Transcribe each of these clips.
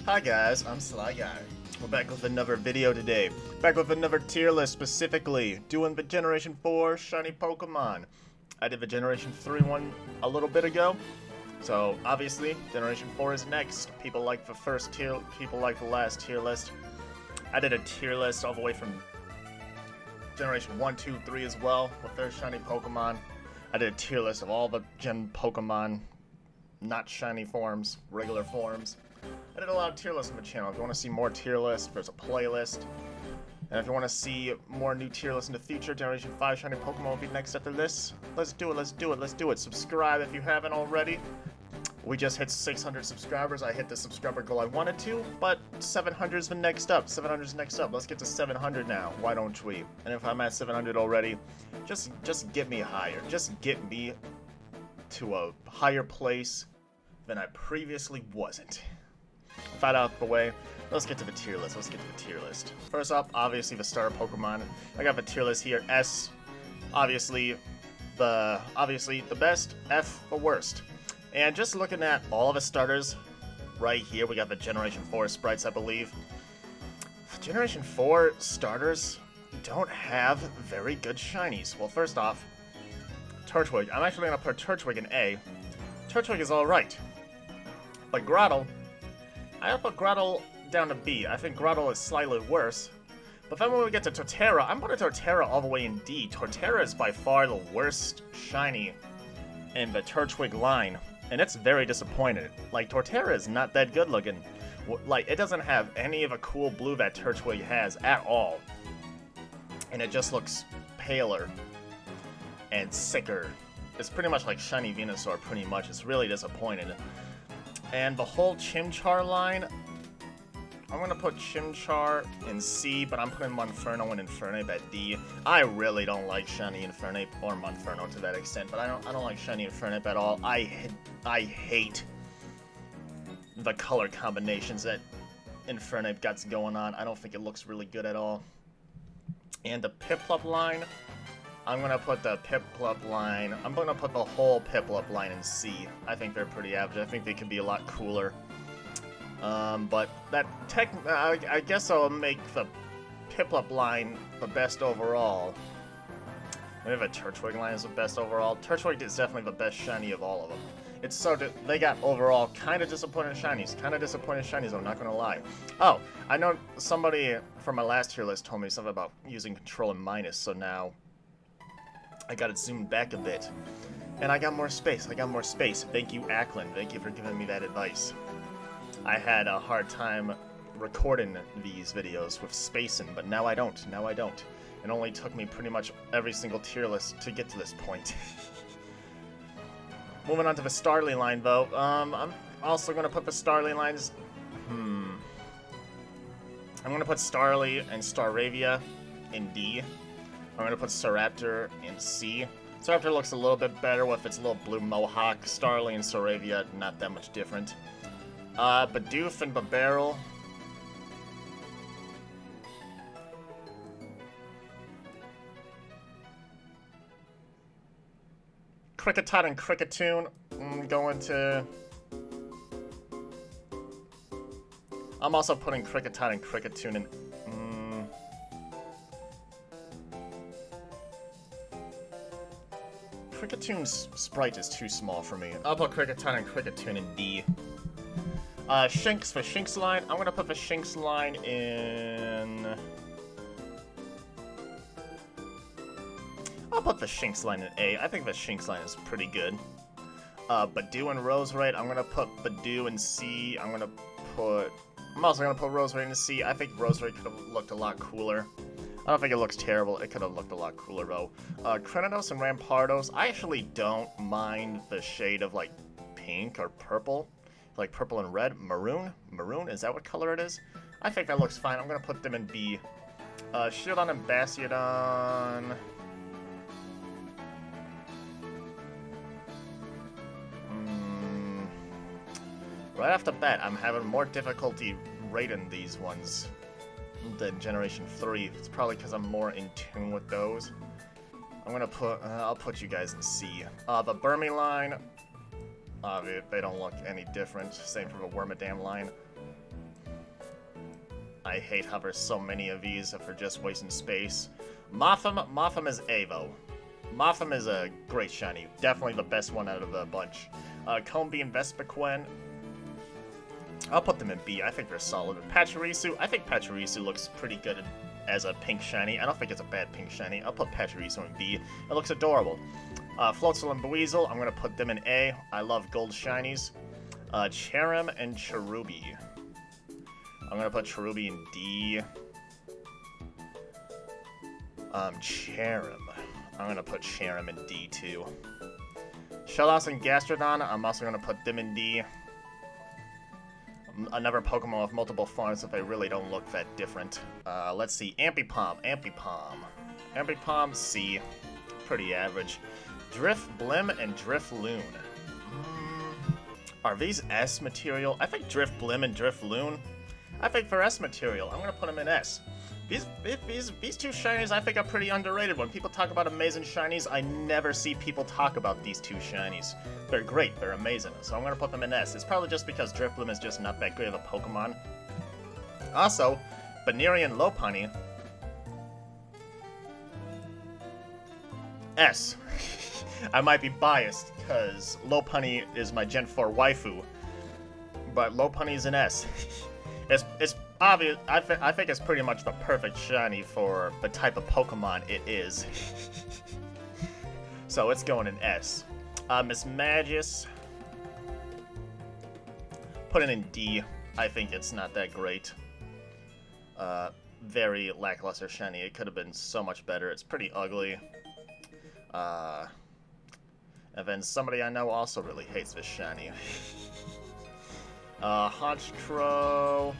Hi guys, I'm Sly Guy. We're back with another video today. Back with another tier list, specifically doing the Generation 4 shiny Pokemon. I did the Generation 3 one a little bit ago, so obviously Generation 4 is next. People like the first tier, people like the last tier list. I did a tier list all the way from Generation 1, 2, 3 as well, with their shiny Pokemon. I did a tier list of all the Gen Pokemon, not shiny forms, regular forms. I did a lot of tier lists on the channel. If you want to see more tier lists, there's a playlist. And if you want to see more new tier lists in the future, Generation 5 shiny Pokemon will be next after this. Let's do it, let's do it, let's do it. Subscribe if you haven't already. We just hit 600 subscribers. I hit the subscriber goal I wanted to, but 700 is the next up. 700 is next up. Let's get to 700 now. Why don't we? And if I'm at 700 already, just get me higher. Just get me to a higher place than I previously wasn't. With that out of the way, let's get to the tier list. First up, obviously the starter Pokemon. I got the tier list here. S, obviously the best. F, the worst. And just looking at all of the starters right here, we got the Generation 4 sprites, I believe. Generation 4 starters don't have very good shinies. Well, first off, Turtwig. I'm actually going to put Turtwig in A. Turtwig is alright. But Grottle, I'll put Grottle down to B. I think Grottle is slightly worse. But then when we get to Torterra, I'm putting Torterra all the way in D. Torterra is by far the worst shiny in the Turtwig line. And it's very disappointing. Like, Torterra is not that good looking. Like, it doesn't have any of the cool blue that Turtwig has at all. And it just looks paler and sicker. It's pretty much like shiny Venusaur, pretty much. It's really disappointing. And the whole Chimchar line, I'm going to put Chimchar in C, but I'm putting Monferno and Infernape at D. I really don't like shiny Infernape, or Monferno to that extent, but I don't like shiny Infernape at all. I hate the color combinations that Infernape got going on. I don't think it looks really good at all. And the Piplup line, I'm going to put the Piplup line, I'm going to put the whole Piplup line in C. I think they're pretty average. I think they could be a lot cooler. But that I guess I'll make the Piplup line the best overall. Maybe the Turtwig line is the best overall. Turtwig is definitely the best shiny of all of them. It's so they got overall kind of disappointing shinies. I'm not going to lie. Oh, I know somebody from my last tier list told me something about using Control and Minus, so now I got it zoomed back a bit. And I got more space. Thank you, Ackland. Thank you for giving me that advice. I had a hard time recording these videos with spacing, but now I don't. It only took me pretty much every single tier list to get to this point. Moving on to the Starly line, though. I'm also going to put the Starly lines... I'm going to put Starly and Staravia in D. I'm going to put Staraptor in C. Staraptor looks a little bit better with its little blue mohawk. Starly and Staravia, not that much different. Bidoof and Barbarrel. Kricketot and Kricketune. I'm also putting Kricketot and Kricketune in... Kricketune's sprite is too small for me. I'll put Kricketot and Kricketune in D. Shinx, for Shinx line, I'm gonna put the Shinx line in... I'll put the Shinx line in A. I think the Shinx line is pretty good. Badoo and Roserade, I'm gonna put Badoo in C. I'm also gonna put Roserade in C. I think Roserade could have looked a lot cooler. I don't think it looks terrible. It could have looked a lot cooler, though. Cranidos and Rampardos, I actually don't mind the shade of, like, pink or purple. Like purple and red. Maroon? Maroon? Is that what color it is? I think that looks fine. I'm going to put them in B. Shieldon and Bastiodon. Right off the bat, I'm having more difficulty rating these ones than Generation 3. It's probably because I'm more in tune with those. I'll put you guys in C. The Burmy line, they don't look any different. Same for the Wormadam line. I hate how there's so many of these for just wasting space. Mothim is A, though. Mothim is a great shiny. Definitely the best one out of the bunch. Combee and Vespiquen, I'll put them in B. I think they're solid. Pachirisu, I think Pachirisu looks pretty good as a pink shiny. I don't think it's a bad pink shiny. I'll put Pachirisu in B. It looks adorable. Floatzel and Buizel, I'm going to put them in A. I love gold shinies. Cherim and Cherubi. I'm going to put Cherubi in D. Cherim. I'm going to put Cherim in D too. Shellos and Gastrodon, I'm also going to put them in D. Another Pokemon with multiple forms if they really don't look that different. Let's see. Ambipom. Ambipom, C. Pretty average. Drifblim and Drifloon. Are these S material? I think Drifblim and Drifloon. I think for S material, I'm going to put them in S. These two shinies I think are pretty underrated. When people talk about amazing shinies, I never see people talk about these two shinies. They're great, they're amazing, so I'm going to put them in S. It's probably just because Drifblim is just not that great of a Pokemon. Also, Baneri and Lopunny. S. I might be biased, because Lopunny is my Gen 4 waifu, but Lopunny's an S. It's obvious. I think it's pretty much the perfect shiny for the type of Pokemon it is. So it's going in S. Miss Magis, put it in D. I think it's not that great. Very lackluster shiny. It could have been so much better. It's pretty ugly. And then somebody I know also really hates this shiny. Honchkrow.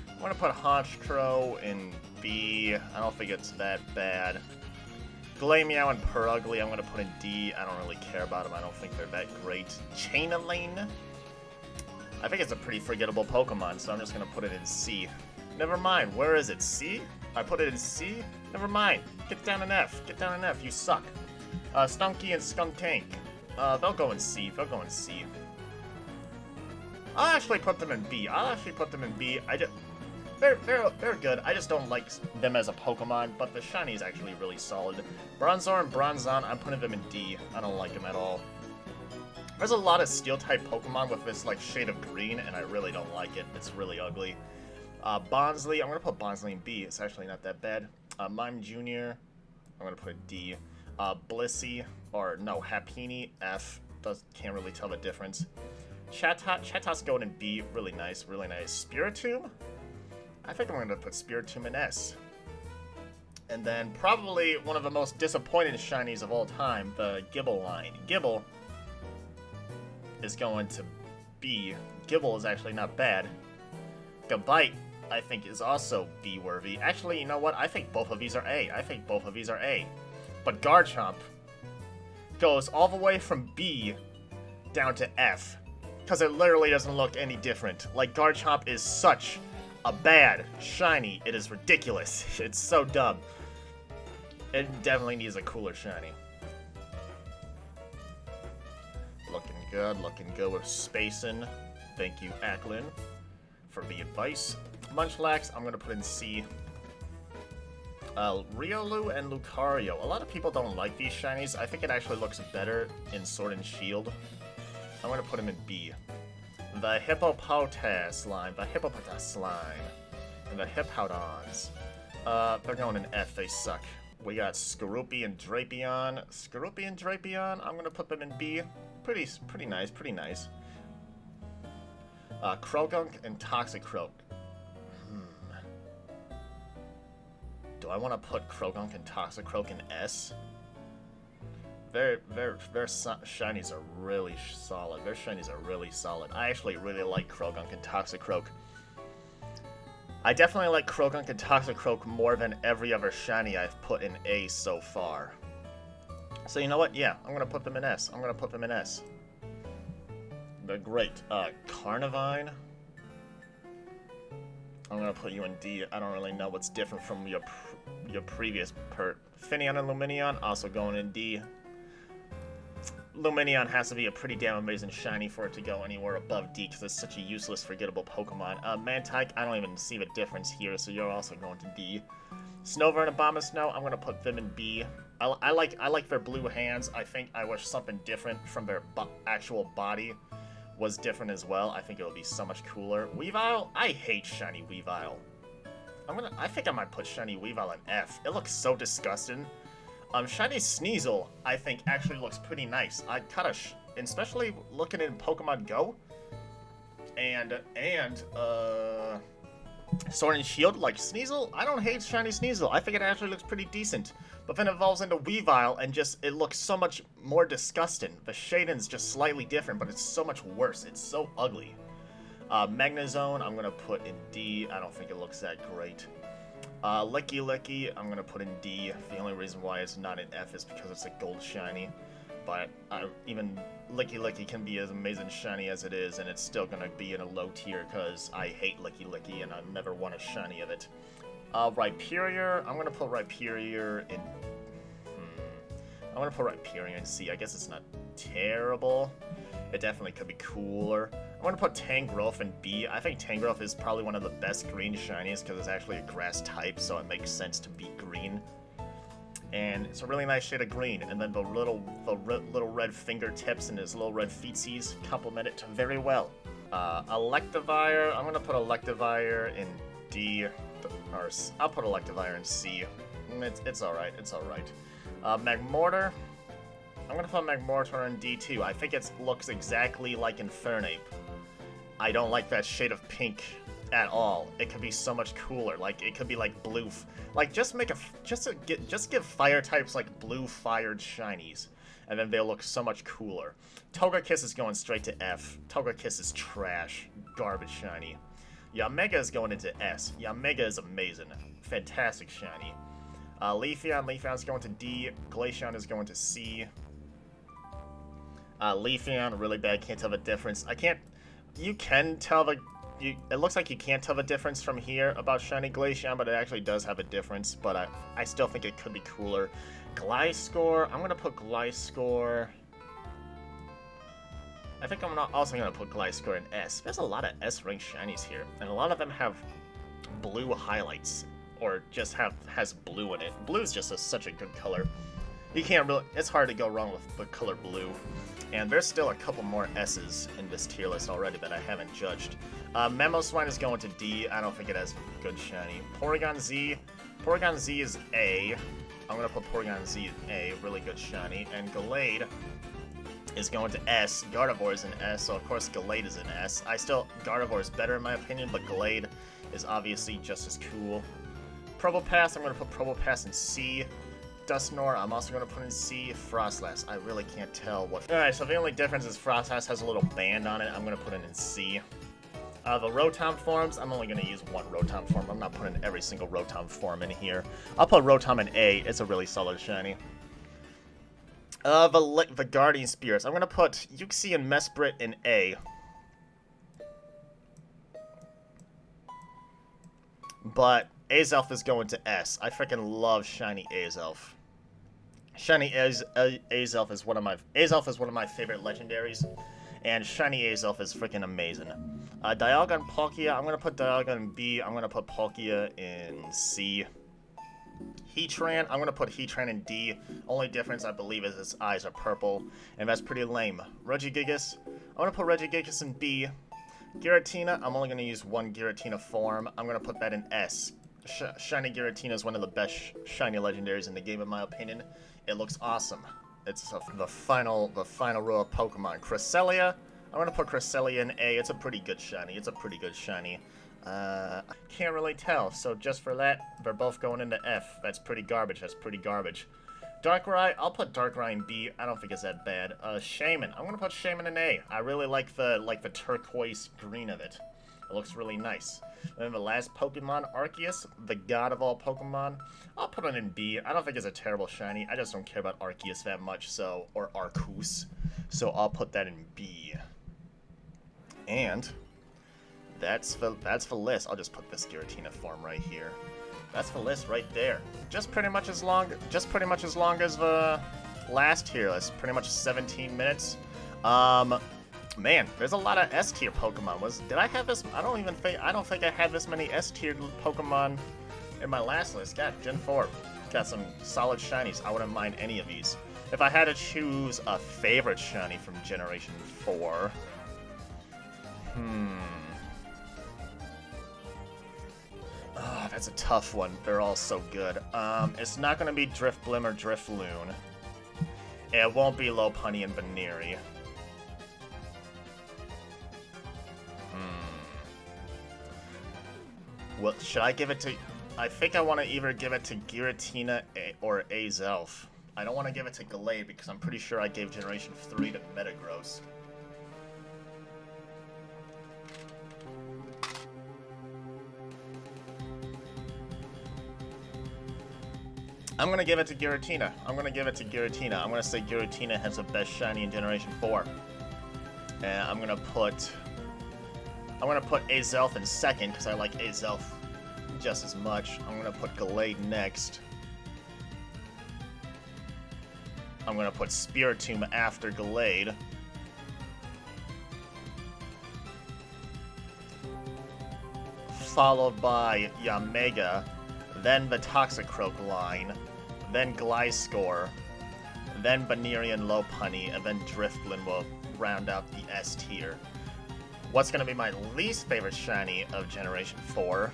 I'm going to put Honchkrow in B. I don't think it's that bad. Glameow and Purugly, I'm going to put in D. I don't really care about them. I don't think they're that great. Chainalane. I think it's a pretty forgettable Pokemon, so I'm just going to put it in C. Never mind. Where is it? C? I put it in C? Never mind. Get down an F. Get down an F. You suck. Stunky and Skuntank. They'll go in C. They'll go in C. I'll actually put them in B. They're good. I just don't like them as a Pokemon, but the shiny is actually really solid. Bronzor and Bronzong, I'm putting them in D. I don't like them at all. There's a lot of Steel-type Pokemon with this like shade of green, and I really don't like it. It's really ugly. Bonsly, I'm gonna put Bonsly in B. It's actually not that bad. Mime Jr., I'm gonna put in D. Blissey, or no, Happiny, F. Can't really tell the difference. Chatos going in B. Really nice, really nice. Spiritomb? I think I'm going to put Spiritomb in S. And then probably one of the most disappointing shinies of all time, the Gibble line. Gibble is going to B. Gibble is actually not bad. Gabite, I think, is also B-worthy. Actually, you know what? I think both of these are A. But Garchomp goes all the way from B down to F. Because it literally doesn't look any different. Like, Garchomp is such a bad shiny. It is ridiculous. It's so dumb. It definitely needs a cooler shiny. Looking good with spacing. Thank you, Acklin, for the advice. Munchlax, I'm going to put in C. Riolu and Lucario. A lot of people don't like these shinies. I think it actually looks better in Sword and Shield. I'm going to put him in B. The Hippopotas slime, and the Hippowdons. They're going in F, they suck. We got Skorupi and Drapion. I'm going to put them in B. Pretty nice. Croagunk and Toxicroak. Do I want to put Croagunk and Toxicroak in S? Their shinies are really solid. I actually really like Croagunk and Toxicroak. I definitely like Croagunk and Toxicroak more than every other shiny I've put in A so far. So you know what? Yeah, I'm going to put them in S. They're great. Carnivine. I'm going to put you in D. I don't really know what's different from your previous Finneon and Luminion, also going in D. Lumineon has to be a pretty damn amazing shiny for it to go anywhere above D, because it's such a useless, forgettable Pokemon. Mantike, I don't even see the difference here, so you're also going to D. Snover and Abomasnow, I'm gonna put them in B. I like their blue hands. I wish something different from their actual body was different as well. I think it would be so much cooler. Weavile, I hate shiny Weavile. I think I might put shiny Weavile in F. It looks so disgusting. Shiny Sneasel, I think, actually looks pretty nice. I kind of, especially looking in Pokemon Go, and Sword and Shield, like Sneasel, I don't hate shiny Sneasel. I think it actually looks pretty decent. But then it evolves into Weavile, and it looks so much more disgusting. The shading's just slightly different, but it's so much worse. It's so ugly. Magnezone, I'm gonna put in D. I don't think it looks that great. Licky, I'm gonna put in D. The only reason why it's not in F is because it's a gold shiny. But even Licky can be as amazing shiny as it is, and it's still gonna be in a low tier because I hate Licky, and I never want a shiny of it. Ryperior, I'm gonna put Ryperior in. I'm gonna put Ryperior in C. I guess it's not terrible. It definitely could be cooler. I'm gonna put Tangrowth in B. I think Tangrowth is probably one of the best green shinies because it's actually a grass type, so it makes sense to be green. And it's a really nice shade of green, and then the little red fingertips and his little red feetsies complement it very well. Electavire, I'm gonna put Electavire in D, or I'll put Electavire in C. It's alright, Magmortar, I'm gonna put Magmortar in D too. I think it looks exactly like Infernape. I don't like that shade of pink at all. It could be so much cooler. Like, it could be like blue. Like, just give fire types like blue fired shinies, and then they'll look so much cooler. Togekiss is going straight to F. Togekiss is trash, garbage shiny. Yamega is going into S. Yamega is amazing, fantastic shiny. Leafeon's going to D. Glaceon is going to C. Leafeon, really bad, can't tell the difference. You can tell it looks like you can't tell the difference from here about shiny Glaceon, but it actually does have a difference, but I still think it could be cooler. Gliscor, I'm gonna put Gliscor. I think I'm also gonna put Gliscor in S. There's a lot of S-rank shinies here, and a lot of them have blue highlights, or just has blue in it. Blue is just such a good color. It's hard to go wrong with the color blue. And there's still a couple more S's in this tier list already that I haven't judged. Mamoswine is going to D. I don't think it has good shiny. Porygon Z is A. I'm going to put Porygon Z in A, really good shiny. And Gallade is going to S. Gardevoir is in S, so of course Gallade is in S. Gardevoir is better in my opinion, but Gallade is obviously just as cool. Probopass, I'm going to put Probopass in C. Dusknoir, I'm also going to put in C. Frostlass, I really can't tell what... Alright, so the only difference is Frostlass has a little band on it. I'm going to put it in C. The Rotom forms, I'm only going to use one Rotom form. I'm not putting every single Rotom form in here. I'll put Rotom in A. It's a really solid shiny. The Guardian Spirits, I'm going to put Uxie and Mesprit in A. But Azelf is going to S. I freaking love shiny Azelf. Shiny Azelf is one of my favorite legendaries, and shiny Azelf is freaking amazing. Dialga and Palkia, I'm gonna put Dialga in B. I'm gonna put Palkia in C. Heatran, I'm gonna put Heatran in D. Only difference I believe is its eyes are purple, and that's pretty lame. Regigigas, I'm gonna put Regigigas in B. Giratina, I'm only gonna use one Giratina form. I'm gonna put that in S. Shiny Giratina is one of the best shiny legendaries in the game, in my opinion. It looks awesome. It's the final row of Pokemon. Cresselia, I'm gonna put Cresselia in A. It's a pretty good shiny. Can't really tell. So just for that, they're both going into F. That's pretty garbage. Darkrai, I'll put Darkrai in B. I don't think it's that bad. Shaymin, I'm gonna put Shaymin in A. I really like the turquoise green of it. It looks really nice. And then the last Pokemon, Arceus, the god of all Pokemon. I'll put it in B. I don't think it's a terrible shiny. I just don't care about Arceus that much, or Arceus. So I'll put that in B. And that's the list. I'll just put this Giratina form right here. That's the list right there. Just pretty much as long as the last tier list, pretty much 17 minutes. Man, there's a lot of S tier Pokemon. Did I have this? I don't think I had this many S tier Pokemon in my last list. God, Gen 4 got some solid shinies. I wouldn't mind any of these. If I had to choose a favorite shiny from Generation 4, oh, that's a tough one. They're all so good. It's not gonna be Drifblim or Drifloon. It won't be Lopunny and Baneri. Well, should I give it to... I think I want to either give it to Giratina or Azelf. I don't want to give it to Gallade because I'm pretty sure I gave Generation 3 to Metagross. I'm going to give it to Giratina. I'm going to say Giratina has the best shiny in Generation 4. And I'm going to put Azelf in second because I like Azelf just as much. I'm going to put Gallade next. I'm going to put Spiritomb after Gallade. Followed by Yamega, then the Toxicroak line, then Gliscor, then Baneri and Lopunny, and then Drifblim will round out the S tier. What's going to be my least favorite shiny of Generation 4?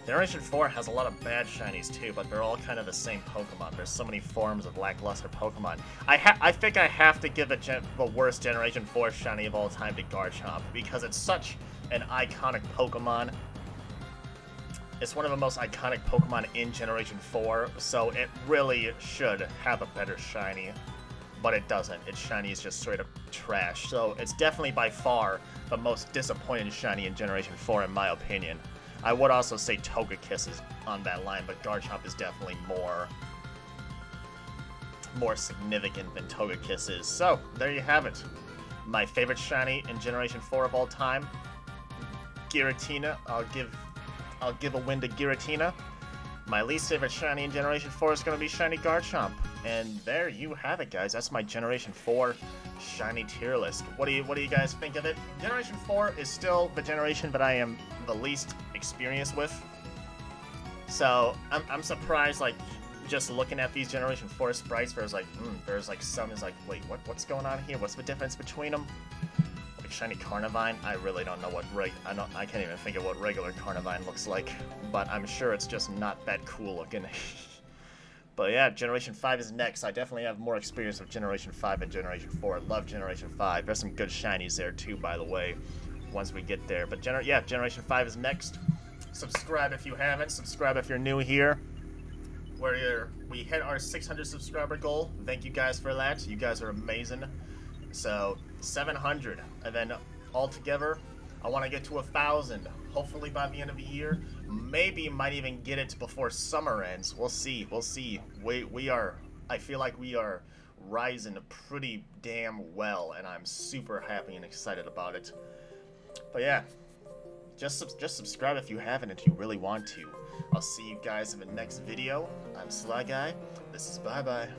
Generation 4 has a lot of bad shinies too, but they're all kind of the same Pokemon. There's so many forms of lackluster Pokemon. I think I have to give the worst Generation 4 shiny of all time to Garchomp, because it's such an iconic Pokemon. It's one of the most iconic Pokemon in Generation 4, so it really should have a better shiny. But it doesn't. Its shiny is just straight up trash. So it's definitely by far the most disappointing shiny in Generation 4 in my opinion. I would also say Togekiss is on that line, but Garchomp is definitely more significant than Togekiss is. So, there you have it. My favorite shiny in Generation 4 of all time, Giratina. I'll give a win to Giratina. My least favorite shiny in Generation 4 is going to be Shiny Garchomp. And there you have it, guys. That's my Generation 4 shiny tier list. What do you guys think of it? Generation 4 is still the generation that I am the least experienced with. So I'm surprised, like, just looking at these Generation 4 sprites, there's like some is like, wait, what's going on here? What's the difference between them? Like Shiny Carnivine, I really don't know what I can't even think of what regular Carnivine looks like, but I'm sure it's just not that cool looking. But yeah, Generation 5 is next. I definitely have more experience with Generation 5 than Generation 4. I love Generation 5. There's some good shinies there too, by the way, once we get there. But Generation 5 is next. Subscribe if you haven't. Subscribe if you're new here. We hit our 600 subscriber goal. Thank you guys for that. You guys are amazing. So 700, and then altogether, I want to get to 1,000. Hopefully by the end of the year. Maybe might even get it before summer ends. We'll see. I feel like we are rising pretty damn well, and I'm super happy and excited about it. But yeah, just subscribe if you haven't, if you really want to. I'll see you guys in the next video. I'm Sly Guy. This is bye-bye.